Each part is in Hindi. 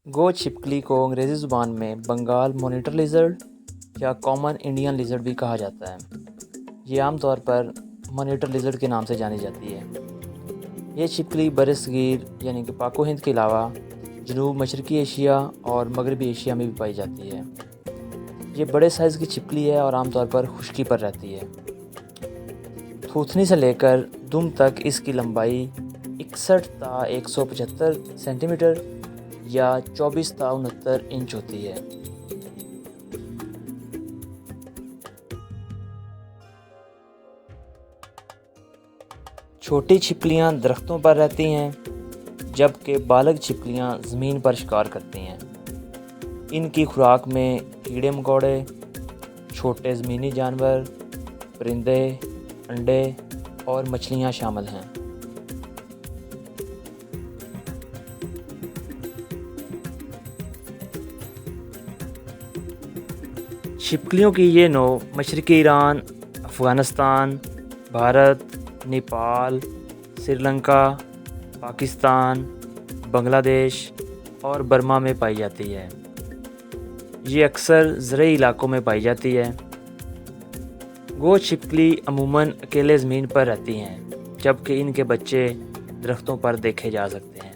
गो छिपकली को अंग्रेज़ी ज़ुबान में बंगाल मॉनिटर लिज़र्ड या कॉमन इंडियन लिज़र्ड भी कहा जाता है। ये आमतौर पर मॉनिटर लिज़र्ड के नाम से जानी जाती है। ये छिपकली बरसगीर यानी कि पाक व हिंद के अलावा जनूब मशरक़ी एशिया और मगरबी एशिया में भी पाई जाती है। ये बड़े साइज़ की छिपकली है और आमतौर पर खुश्की पर रहती है। थूथनी से लेकर दुम तक इसकी लंबाई 61 ता 175 सेंटीमीटर या 24 ता 69 इंच होती है। छोटी छिपकलियां दरख्तों पर रहती हैं, जबकि बालग छिपकलियां ज़मीन पर शिकार करती हैं। इनकी खुराक में कीड़े मकोड़े, छोटे ज़मीनी जानवर, परिंदे, अंडे और मछलियां शामिल हैं। छिपकलियों की ये नौ मशरक़ी ईरान, अफ़गानिस्तान, भारत, नेपाल, श्रीलंका, पाकिस्तान, बांग्लादेश और बर्मा में पाई जाती है। ये अक्सर ज़रई इलाकों में पाई जाती है। गो छिपकली अमूमन अकेले ज़मीन पर रहती हैं, जबकि इनके बच्चे दरख्तों पर देखे जा सकते हैं।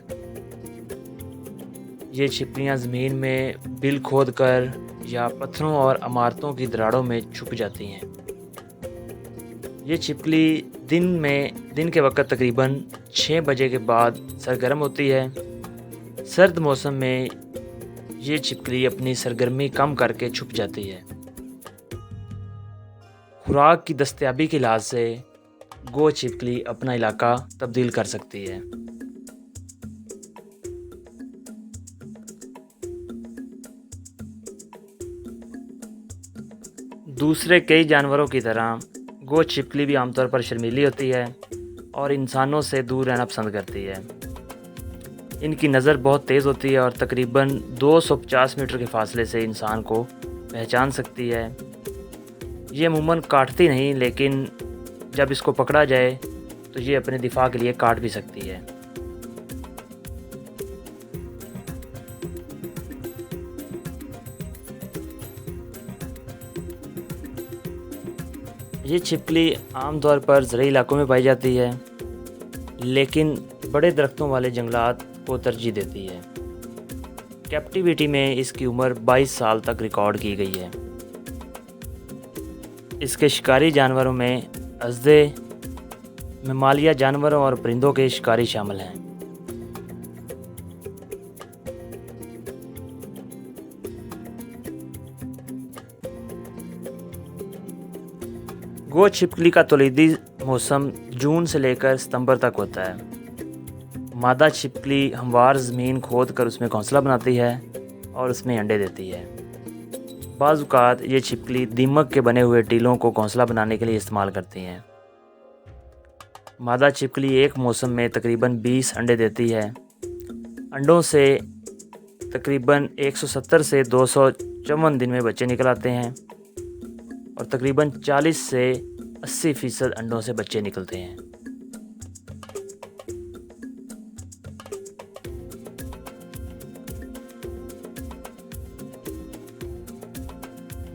ये छिपकलियाँ ज़मीन में बिल खोदकर या पत्थरों और इमारतों की दरारों में छुप जाती हैं। ये छिपकली दिन के वक्त तकरीबन 6 बजे के बाद सरगर्म होती है। सर्द मौसम में ये छिपकली अपनी सरगर्मी कम करके छुप जाती है। खुराक की दस्तयाबी के लिहाज से गो छिपकली अपना इलाका तब्दील कर सकती है। दूसरे कई जानवरों की तरह गो छिपकली भी आमतौर पर शर्मीली होती है और इंसानों से दूर रहना पसंद करती है। इनकी नज़र बहुत तेज़ होती है और तकरीबन 250 मीटर के फासले से इंसान को पहचान सकती है। ये अमूमन काटती नहीं, लेकिन जब इसको पकड़ा जाए तो ये अपने दिफा के लिए काट भी सकती है। ये छिपकली आमतौर पर ज़रई इलाकों में पाई जाती है, लेकिन बड़े दरख्तों वाले जंगलात को तरजीह देती है। कैप्टिविटी में इसकी उम्र 22 साल तक रिकॉर्ड की गई है। इसके शिकारी जानवरों में अज़दे, ममालिया जानवरों और परिंदों के शिकारी शामिल हैं। गो छिपकली का तौलीदी मौसम जून से लेकर सितंबर तक होता है। मादा छिपकली हमवार ज़मीन खोद कर उसमें घोंसला बनाती है और उसमें अंडे देती है। बाज़ औक़ात ये छिपकली दीमक के बने हुए टीलों को घोंसला बनाने के लिए इस्तेमाल करती हैं। मादा छिपकली एक मौसम में तकरीबन 20 अंडे देती है। अंडों से तकरीबन 170 से 254 दिन में बच्चे निकल आते हैं और तकरीबन 40 से 80% अंडों से बच्चे निकलते हैं।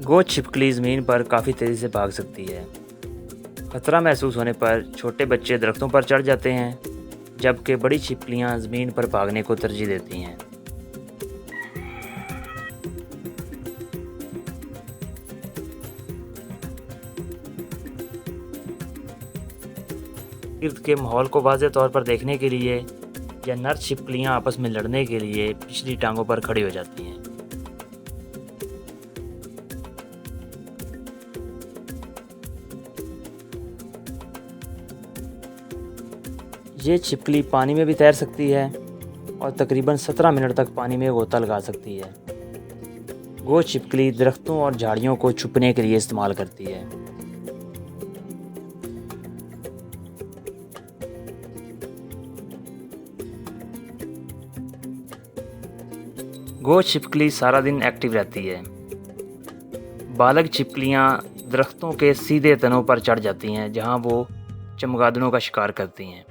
गो छिपकली ज़मीन पर काफ़ी तेज़ी से भाग सकती है। ख़तरा महसूस होने पर छोटे बच्चे दरख्तों पर चढ़ जाते हैं, जबकि बड़ी छिपकलियाँ ज़मीन पर भागने को तरजीह देती हैं। इर्द के माहौल को वाज़ेह तौर पर देखने के लिए या नर छिपकलियाँ आपस में लड़ने के लिए पिछली टांगों पर खड़ी हो जाती हैं। ये छिपकली पानी में भी तैर सकती है और तकरीबन 17 मिनट तक पानी में गोता लगा सकती है। गो छिपकली दरख्तों और झाड़ियों को छुपने के लिए इस्तेमाल करती है। गो छिपकली सारा दिन एक्टिव रहती है। बालग छिपकलियाँ दरख्तों के सीधे तनों पर चढ़ जाती हैं, जहाँ वो चमगादड़ों का शिकार करती हैं।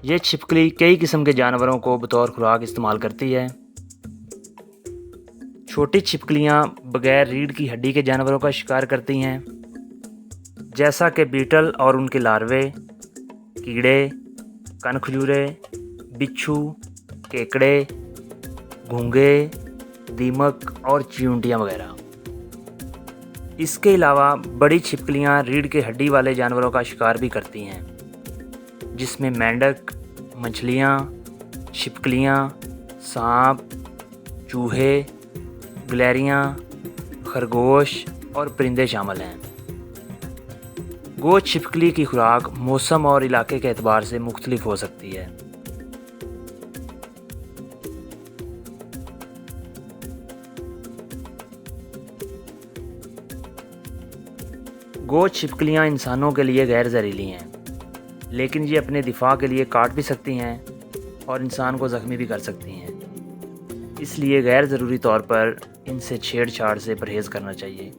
ये छिपकली कई किस्म के जानवरों को बतौर खुराक इस्तेमाल करती है। छोटी छिपकलियाँ बगैर रीढ़ की हड्डी के जानवरों का शिकार करती हैं, जैसा कि बीटल और उनके लार्वे, कीड़े, कनखजूरे, बिच्छू, केकड़े, घोंघे, दीमक और चींटियाँ वगैरह। इसके अलावा बड़ी छिपकलियाँ रीढ़ की हड्डी वाले जानवरों का शिकार भी करती हैं, जिसमें मेंढक, मछलियाँ, छिपकलियाँ, सांप, चूहे, गिलहरियाँ, खरगोश और परिंदे शामिल हैं। गोश्त छिपकली की खुराक मौसम और इलाके के एतबार से मुख्तलिफ हो सकती है। गोश्त छिपकलियाँ इंसानों के लिए गैर जहरीली हैं, लेकिन ये अपने दिफा के लिए काट भी सकती हैं और इंसान को ज़ख्मी भी कर सकती हैं। इसलिए गैर ज़रूरी तौर पर इनसे छेड़छाड़ से परहेज़ करना चाहिए।